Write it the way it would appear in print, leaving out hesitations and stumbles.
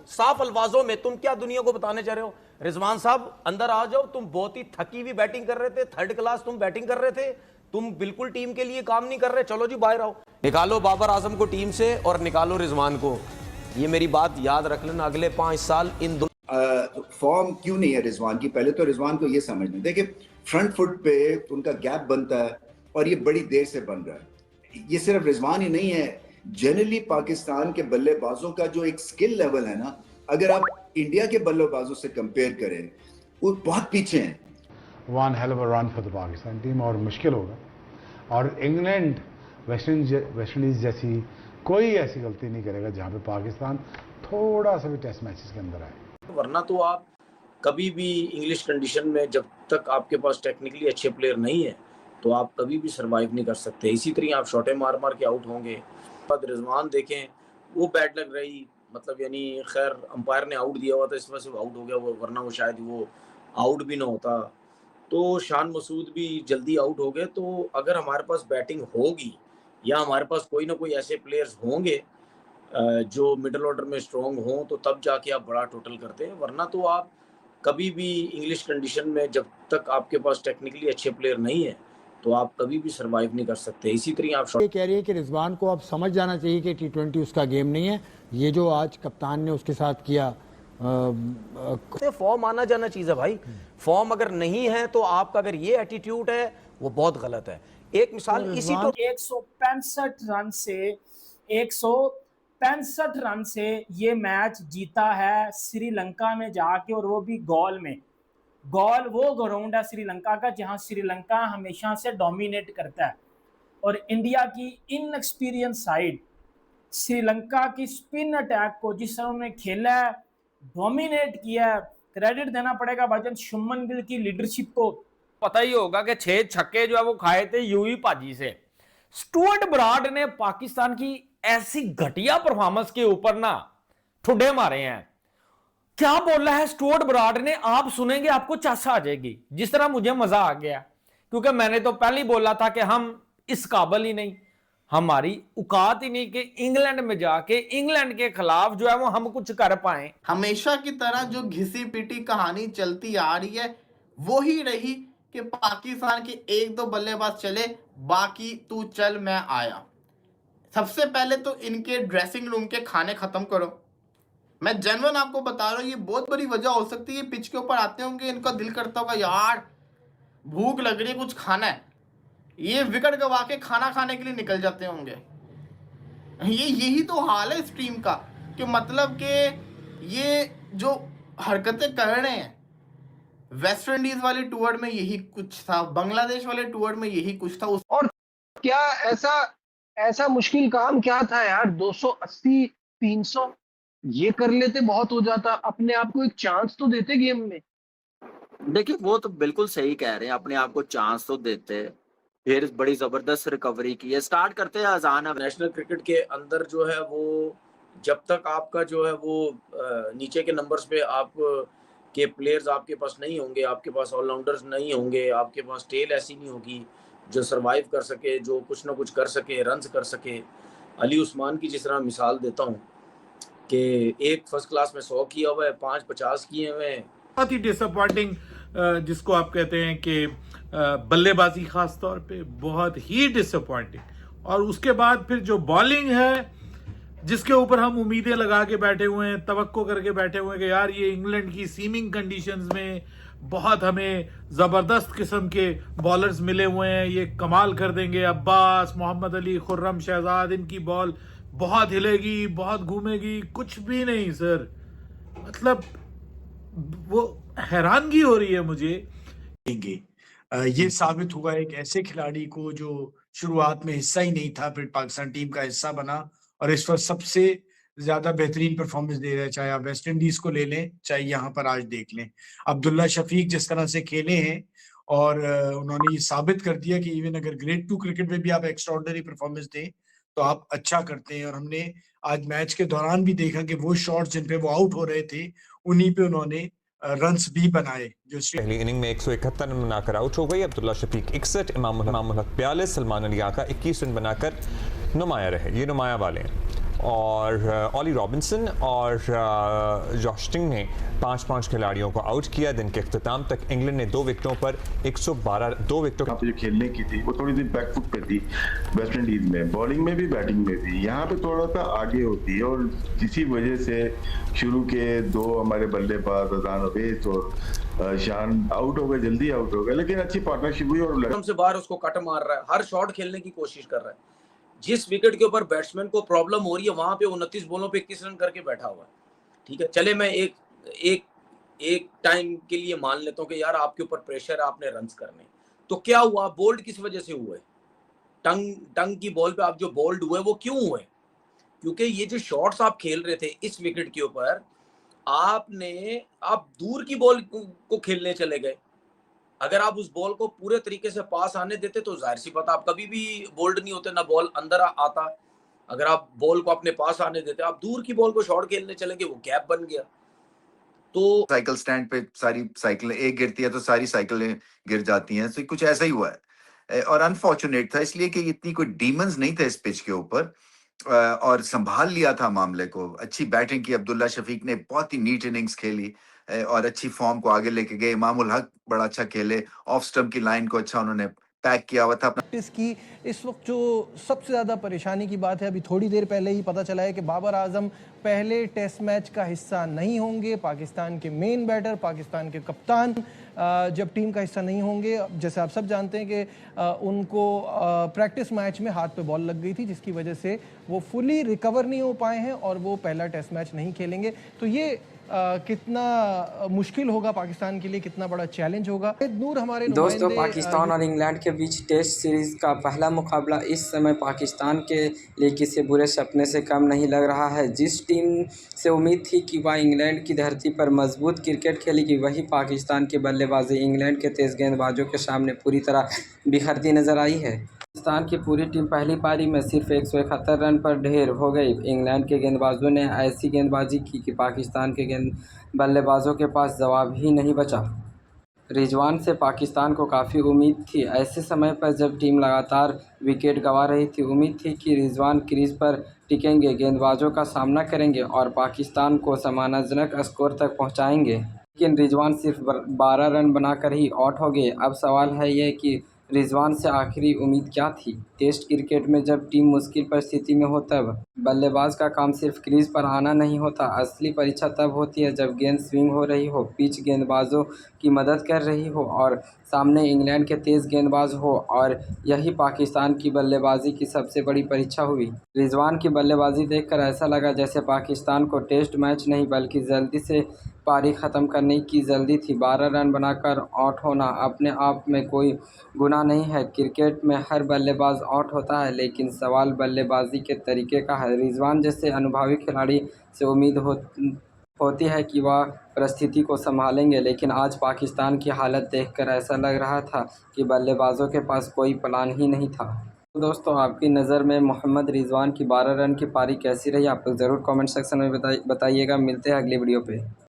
साफ अल्फाजों में तुम क्या दुनिया को बताने चाह रहे हो? रिजवान साहब अंदर आ जाओ, तुम बहुत ही थकी हुई बैटिंग कर रहे थे, थर्ड क्लास तुम बैटिंग कर रहे थे, तुम बिल्कुल टीम के लिए काम नहीं कर रहे, चलो जी बाहर आओ, निकालो बाबर आजम को टीम से और निकालो रिजवान को। ये मेरी बात याद रख लेना, अगले 5 साल इन दो फॉर्म क्यों नहीं है रिजवान की। पहले तो रिजवान को ये समझना, देखिए फ्रंट फुट पे उनका गैप बनता है और ये बड़ी देर से बन रहा है। ये सिर्फ रिजवान ही नहीं है, जनरली पाकिस्तान के बल्लेबाजों का जो एक स्किल लेवल है ना, अगर आप इंडिया के बल्लेबाजों से कंपेयर करें, वो बहुत पीछे हैं। One hell of a run for the Pakistan team और मुश्किल होगा, और इंग्लैंड वेस्ट इंडीज जैसी कोई ऐसी गलती नहीं करेगा जहां पे पाकिस्तान थोड़ा सा भी टेस्ट मैचेस के अंदर आए। वरना तो आप कभी भी इंग्लिश कंडीशन में जब तक आपके पास टेक्निकली अच्छे प्लेयर नहीं है तो आप कभी भी सरवाइव नहीं कर सकते। इसी तरह आप शॉटें मार मार के आउट होंगे। बाद रिजवान देखें, वो बैड लग रही, मतलब यानी खैर अंपायर ने आउट दिया हुआ था, इस वजह से आउट हो गया वो, वरना वो शायद वो आउट भी ना होता। तो शान मसूद भी जल्दी आउट हो गए। तो अगर हमारे पास बैटिंग होगी या हमारे पास कोई ना कोई ऐसे प्लेयर्स होंगे जो मिडिल ऑर्डर में स्ट्रॉन्ग हों, तो तब जाके आप बड़ा टोटल करते हैं। वरना तो आप कभी भी इंग्लिश कंडीशन में जब तक आपके पास टेक्निकली अच्छे प्लेयर नहीं है तो आप कभी भी सरवाइव नहीं कर सकते। इसी तरह आप ये कह रही है कि रिजवान को अब समझ जाना चाहिए कि T20 उसका गेम नहीं है। ये जो आज कप्तान ने उसके साथ किया, फॉर्म आना जाना चीज है भाई। फॉर्म अगर नहीं है तो आपका अगर ये एटीट्यूड है वो बहुत गलत है। एक मिसाल इसी तो 165 रन से ये मैच जीता है श्रीलंका में जाके, और वो भी गॉल में। गॉल वो ग्राउंड है श्रीलंका का जहां श्रीलंका हमेशा से डोमिनेट करता है, और इंडिया की इनएक्सपीरियंस साइड श्रीलंका की स्पिन अटैक को जिस तरह उन्होंने खेला है, डोमिनेट किया है, क्रेडिट देना पड़ेगा भाईजान शुभमन गिल की लीडरशिप को। पता ही होगा कि 6 छक्के जो है वो खाए थे यूई पाजी से। स्टुअर्ट ब्रॉड ने पाकिस्तान की ऐसी घटिया परफॉर्मेंस के ऊपर ना ठुड्डे मारे हैं। क्या बोला है स्टुअर्ट ब्रॉड ने, आप सुनेंगे आपको चासा आ जाएगी। जिस तरह मुझे मजा आ गया, क्योंकि मैंने तो पहले ही बोला था कि हम इस काबिल ही नहीं, हमारी औकात ही नहीं कि इंग्लैंड में जाके इंग्लैंड के खिलाफ जो है वो हम कुछ कर पाए। हमेशा की तरह जो घिसी पिटी कहानी चलती आ रही है वो ही रही कि पाकिस्तान के 1-2 बल्लेबाज चले, बाकी तू चल मैं आया। सबसे पहले तो इनके ड्रेसिंग रूम के खाने खत्म करो। मैं जेन्युइन आपको बता रहा हूँ, ये बहुत बड़ी वजह हो सकती है। पिच के ऊपर आते होंगे, इनका दिल करता होगा यार भूख लग रही है, कुछ खाना है, ये विकेट गवा के खाना खाने के लिए निकल जाते होंगे। यही तो हाल है इस टीम का, कि मतलब कि ये जो हरकतें कर रहे हैं, वेस्ट इंडीज वाले टूर में यही कुछ था, बांग्लादेश वाले टूर में यही कुछ था। और क्या ऐसा मुश्किल काम क्या था यार, 280 300 ये कर लेते, बहुत हो जाता। अपने आप को एक चांस तो देते गेम में। देखिए वो तो बिल्कुल सही कह रहे हैं, अपने आप को चांस तो देते। फिर बड़ी जबरदस्त रिकवरी की है, स्टार्ट करते हैं अजान। नेशनल क्रिकेट के अंदर जो है वो जब तक आपका जो है वो नीचे के नंबर्स पे आप के प्लेयर्स आपके पास नहीं होंगे, आपके पास ऑलराउंडर्स नहीं होंगे, आपके पास टेल ऐसी नहीं होगी जो सरवाइव कर सके, जो कुछ ना कुछ कर सके, रन्स कर सके। अली उस्मान की जिस तरह मिसाल देता हूँ कि एक फर्स्ट क्लास में 100 किया हुआ है, 5 50 किए हुए हैं। बहुत ही डिसअपॉइंटिंग जिसको आप कहते हैं कि बल्लेबाजी खास तौर पे बहुत ही डिसअपॉइंटिंग। और उसके बाद फिर जो बॉलिंग है जिसके ऊपर हम उम्मीदें लगा के बैठे हुए हैं, तवक्को करके बैठे हुए हैं कि यार ये इंग्लैंड की सीमिंग कंडीशंस में बहुत हमें ज़बरदस्त किस्म के बॉलर्स मिले हुए हैं, ये कमाल कर देंगे। अब्बास, मोहम्मद अली, खुर्रम शहजाद, इनकी बॉल बहुत हिलेगी, बहुत घूमेगी। कुछ भी नहीं सर, मतलब वो हैरानगी हो रही है मुझे। ये साबित हुआ एक ऐसे खिलाड़ी को जो शुरुआत में हिस्सा ही नहीं था, फिर पाकिस्तान टीम का हिस्सा बना और इस वक्त सबसे ज्यादा बेहतरीन परफॉर्मेंस दे रहा है। चाहे आप वेस्ट इंडीज को ले लें, चाहे यहाँ पर आज देख लें अब्दुल्ला शफीक जिस तरह से खेले हैं, और उन्होंने ये साबित कर दिया कि इवन अगर ग्रेड 2 क्रिकेट में भी आप एक्स्ट्राऑर्डिनरी परफॉर्मेंस दें तो आप अच्छा करते हैं। और हमने आज मैच के दौरान भी देखा कि वो शॉट्स जिन पे वो आउट हो रहे थे उन्हीं पे उन्होंने रन्स भी बनाए। जो पहली इनिंग में 171 रन बनाकर आउट हो गई। अब्दुल्ला शफीक 61, इमामुल हक 42, सलमान अली आका 21 रन बनाकर नुमाया रहे। ये नुमाया वाले हैं। और ऑली रॉबिन्सन और जॉस्टिंग ने 5-5 खिलाड़ियों को आउट किया। दिन के अख्ताम तक इंग्लैंड ने 2 विकेटों पर 112 2 विकेटों यहाँ पे जो खेलने की थी वो थोड़ी सी बैकफुट पे थी वेस्ट इंडीज में, बॉलिंग में भी बैटिंग में भी। यहाँ पे थोड़ा सा आगे होती है और इसी वजह से शुरू के 2 हमारे बल्लेबाज अजान अवेस और शान आउट हो गए, जल्दी आउट हो गए, लेकिन अच्छी पार्टनरशिप हुई और से बाहर उसको कट मार रहा है, हर शॉट खेलने की कोशिश कर रहा है। जिस विकेट के ऊपर बैट्समैन को प्रॉब्लम हो रही है वहां पे 29 बॉलों पे 21 रन करके बैठा हुआ है। ठीक है, चले मैं एक टाइम के लिए मान लेता हूँ कि यार आपके ऊपर प्रेशर है, आपने रन्स करने, तो क्या हुआ, बोल्ड किस वजह से हुए? टंग की बॉल पे आप जो बोल्ड हुए वो क्यों हुए? क्योंकि ये जो शॉट्स आप खेल रहे थे इस विकेट के ऊपर, आप दूर की बॉल को खेलने चले गए। अगर आप उस बॉल को पूरे तरीके से पास आने देते तो जाहिर सी बात आप कभी भी बोल्ड नहीं होते, ना बॉल अंदर आता। अगर आप बॉल को अपने पास आने देते, आप दूर की बॉल को शॉट खेलने चले गए, वो गैप बन गया। तो साइकिल स्टैंड पे सारी साइकिलें एक गिरती है तो सारी साइकिलें गिर जाती हैं, तो कुछ ऐसा ही हुआ है और अनफॉर्चुनेट था इसलिए कि इतनी कोई डीमंस नहीं थे इस पिच के ऊपर और संभाल लिया था मामले को। अच्छी बैटिंग की अब्दुल्ला शफीक ने, बहुत ही नीट इनिंग्स खेली और अच्छी फॉर्म को आगे लेके गए। इमामुल हक बड़ा अच्छा खेले, ऑफ स्टंप की लाइन को अच्छा उन्होंने पैक किया हुआ था अपना। प्रैक्टिस की इस वक्त जो सबसे ज़्यादा परेशानी की बात है, अभी थोड़ी देर पहले ही पता चला है कि बाबर आजम पहले टेस्ट मैच का हिस्सा नहीं होंगे। पाकिस्तान के मेन बैटर, पाकिस्तान के कप्तान जब टीम का हिस्सा नहीं होंगे, जैसे आप सब जानते हैं कि उनको प्रैक्टिस मैच में हाथ पे बॉल लग गई थी, जिसकी वजह से वो फुली रिकवर नहीं हो पाए हैं और वो पहला टेस्ट मैच नहीं खेलेंगे। तो ये कितना मुश्किल होगा पाकिस्तान के लिए, कितना बड़ा चैलेंज होगा। नूर हमारे दोस्तों, पाकिस्तान और इंग्लैंड के बीच टेस्ट सीरीज़ का पहला मुकाबला इस समय पाकिस्तान के लिए किसी बुरे सपने से कम नहीं लग रहा है। जिस टीम से उम्मीद थी कि वह इंग्लैंड की धरती पर मजबूत क्रिकेट खेलेगी, वही पाकिस्तान की बल्लेबाजी इंग्लैंड के तेज़ गेंदबाजों के सामने पूरी तरह बिखरती नजर आई है। पाकिस्तान की पूरी टीम पहली पारी में सिर्फ 171 रन पर ढेर हो गई। इंग्लैंड के गेंदबाजों ने ऐसी गेंदबाजी की कि पाकिस्तान के बल्लेबाजों के पास जवाब ही नहीं बचा। रिजवान से पाकिस्तान को काफ़ी उम्मीद थी। ऐसे समय पर जब टीम लगातार विकेट गंवा रही थी, उम्मीद थी कि रिजवान क्रीज पर टिकेंगे, गेंदबाजों का सामना करेंगे और पाकिस्तान को सम्मानजनक स्कोर तक पहुंचाएंगे। लेकिन रिजवान सिर्फ 12 रन बनाकर ही आउट हो गए। अब सवाल है ये कि रिजवान से आखिरी उम्मीद क्या थी? टेस्ट क्रिकेट में जब टीम मुश्किल परिस्थिति में हो तब बल्लेबाज का काम सिर्फ क्रीज पर आना नहीं होता। असली परीक्षा तब होती है जब गेंद स्विंग हो रही हो, पिच गेंदबाजों की मदद कर रही हो और सामने इंग्लैंड के तेज़ गेंदबाज हो, और यही पाकिस्तान की बल्लेबाजी की सबसे बड़ी परीक्षा हुई। रिजवान की बल्लेबाजी देखकर ऐसा लगा जैसे पाकिस्तान को टेस्ट मैच नहीं बल्कि जल्दी से पारी ख़त्म करने की जल्दी थी। 12 रन बनाकर आउट होना अपने आप में कोई गुनाह नहीं है। क्रिकेट में हर बल्लेबाज आउट होता है, लेकिन सवाल बल्लेबाजी के तरीके का है। रिजवान जैसे अनुभवी खिलाड़ी से उम्मीद होती है कि वह परिस्थिति को संभालेंगे, लेकिन आज पाकिस्तान की हालत देखकर ऐसा लग रहा था कि बल्लेबाजों के पास कोई प्लान ही नहीं था। तो दोस्तों, आपकी नज़र में मोहम्मद रिजवान की 12 रन की पारी कैसी रही? आप लोग ज़रूर कमेंट सेक्शन में बताइएगा। मिलते हैं अगली वीडियो पे।